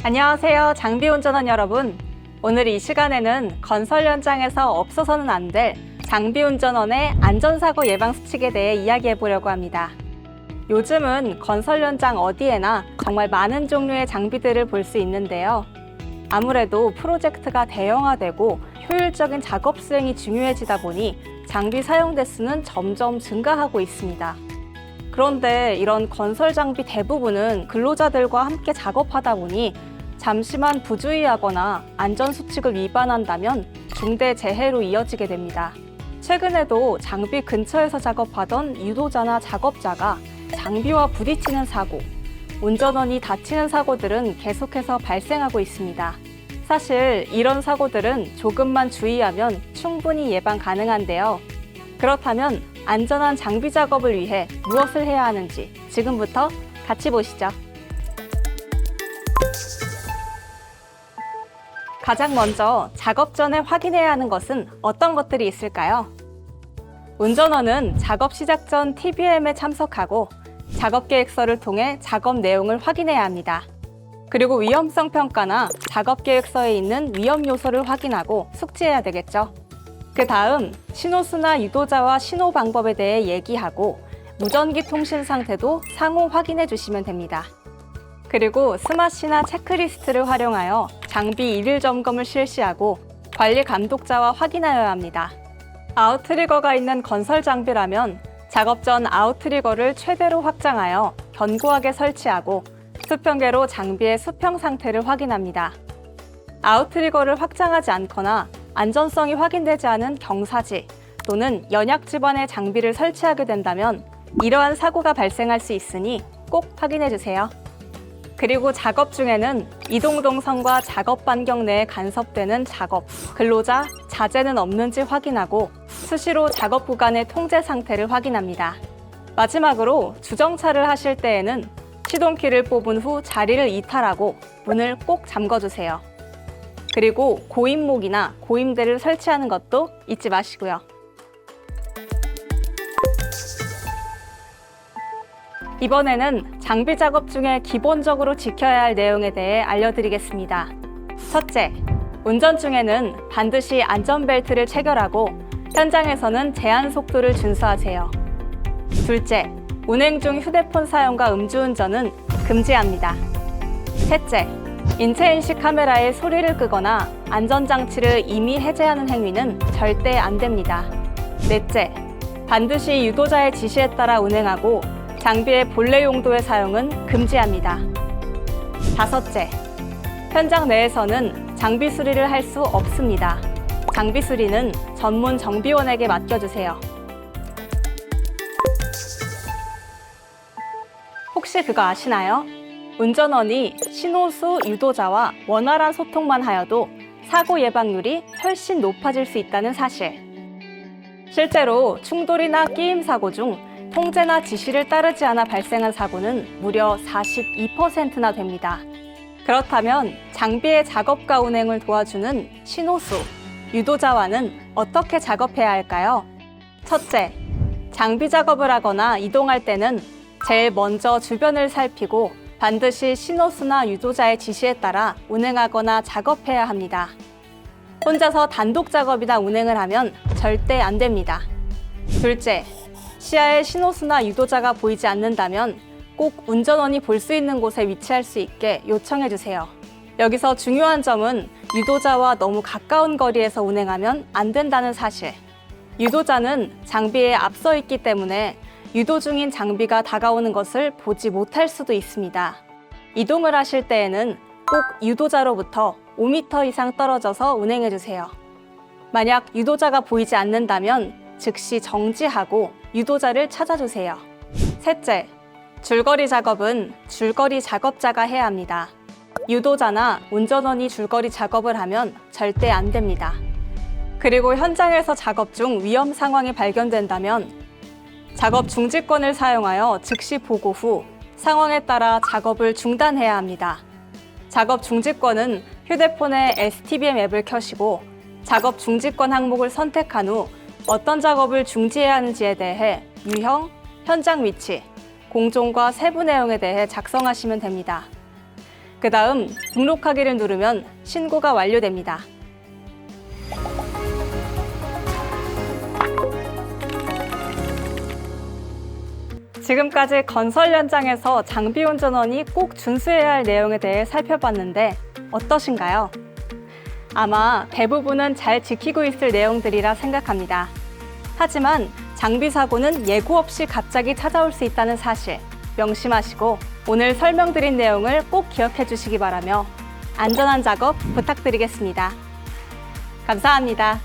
안녕하세요. 장비운전원 여러분. 오늘 이 시간에는 건설 현장에서 없어서는 안 될 장비운전원의 안전사고 예방 수칙에 대해 이야기해 보려고 합니다. 요즘은 건설 현장 어디에나 정말 많은 종류의 장비들을 볼 수 있는데요. 아무래도 프로젝트가 대형화되고 효율적인 작업 수행이 중요해지다 보니 장비 사용 대수는 점점 증가하고 있습니다. 그런데 이런 건설 장비 대부분은 근로자들과 함께 작업하다 보니 잠시만 부주의하거나 안전수칙을 위반한다면 중대 재해로 이어지게 됩니다. 최근에도 장비 근처에서 작업하던 유도자나 작업자가 장비와 부딪히는 사고, 운전원이 다치는 사고들은 계속해서 발생하고 있습니다. 사실 이런 사고들은 조금만 주의하면 충분히 예방 가능한데요. 그렇다면 안전한 장비 작업을 위해 무엇을 해야 하는지 지금부터 같이 보시죠. 가장 먼저 작업 전에 확인해야 하는 것은 어떤 것들이 있을까요? 운전원은 작업 시작 전 TBM에 참석하고 작업 계획서를 통해 작업 내용을 확인해야 합니다. 그리고 위험성 평가나 작업 계획서에 있는 위험 요소를 확인하고 숙지해야 되겠죠. 그 다음 신호수나 유도자와 신호 방법에 대해 얘기하고 무전기 통신 상태도 상호 확인해 주시면 됩니다. 그리고 스마시나 체크리스트를 활용하여 장비 일일 점검을 실시하고 관리 감독자와 확인하여야 합니다. 아웃트리거가 있는 건설 장비라면 작업 전 아웃트리거를 최대로 확장하여 견고하게 설치하고 수평계로 장비의 수평 상태를 확인합니다. 아웃트리거를 확장하지 않거나 안전성이 확인되지 않은 경사지 또는 연약 지반의 장비를 설치하게 된다면 이러한 사고가 발생할 수 있으니 꼭 확인해 주세요. 그리고 작업 중에는 이동 동선과 작업 반경 내에 간섭되는 작업, 근로자, 자재는 없는지 확인하고 수시로 작업 구간의 통제 상태를 확인합니다. 마지막으로 주정차를 하실 때에는 시동키를 뽑은 후 자리를 이탈하고 문을 꼭 잠궈주세요. 그리고 고임목이나 고임대를 설치하는 것도 잊지 마시고요. 이번에는 장비 작업 중에 기본적으로 지켜야 할 내용에 대해 알려드리겠습니다. 첫째, 운전 중에는 반드시 안전벨트를 체결하고 현장에서는 제한 속도를 준수하세요. 둘째, 운행 중 휴대폰 사용과 음주운전은 금지합니다. 셋째, 인체인식 카메라에 소리를 끄거나 안전장치를 이미 해제하는 행위는 절대 안 됩니다. 넷째, 반드시 유도자의 지시에 따라 운행하고 장비의 본래 용도의 사용은 금지합니다. 다섯째, 현장 내에서는 장비 수리를 할 수 없습니다. 장비 수리는 전문 정비원에게 맡겨주세요. 혹시 그거 아시나요? 운전원이 신호수 유도자와 원활한 소통만 하여도 사고 예방률이 훨씬 높아질 수 있다는 사실. 실제로 충돌이나 끼임 사고 중 통제나 지시를 따르지 않아 발생한 사고는 무려 42%나 됩니다. 그렇다면 장비의 작업과 운행을 도와주는 신호수, 유도자와는 어떻게 작업해야 할까요? 첫째, 장비 작업을 하거나 이동할 때는 제일 먼저 주변을 살피고 반드시 신호수나 유도자의 지시에 따라 운행하거나 작업해야 합니다. 혼자서 단독 작업이나 운행을 하면 절대 안 됩니다. 둘째, 시야에 신호수나 유도자가 보이지 않는다면 꼭 운전원이 볼 수 있는 곳에 위치할 수 있게 요청해 주세요. 여기서 중요한 점은 유도자와 너무 가까운 거리에서 운행하면 안 된다는 사실. 유도자는 장비에 앞서 있기 때문에 유도 중인 장비가 다가오는 것을 보지 못할 수도 있습니다. 이동을 하실 때에는 꼭 유도자로부터 5m 이상 떨어져서 운행해 주세요. 만약 유도자가 보이지 않는다면 즉시 정지하고 유도자를 찾아주세요. 셋째, 줄거리 작업은 줄거리 작업자가 해야 합니다. 유도자나 운전원이 줄거리 작업을 하면 절대 안 됩니다. 그리고 현장에서 작업 중 위험 상황이 발견된다면 작업 중지권을 사용하여 즉시 보고 후 상황에 따라 작업을 중단해야 합니다. 작업 중지권은 휴대폰에 STBM 앱을 켜시고 작업 중지권 항목을 선택한 후 어떤 작업을 중지해야 하는지에 대해 유형, 현장 위치, 공종과 세부 내용에 대해 작성하시면 됩니다. 그 다음 등록하기를 누르면 신고가 완료됩니다. 지금까지 건설 현장에서 장비 운전원이 꼭 준수해야 할 내용에 대해 살펴봤는데 어떠신가요? 아마 대부분은 잘 지키고 있을 내용들이라 생각합니다. 하지만 장비 사고는 예고 없이 갑자기 찾아올 수 있다는 사실 명심하시고 오늘 설명드린 내용을 꼭 기억해 주시기 바라며 안전한 작업 부탁드리겠습니다. 감사합니다.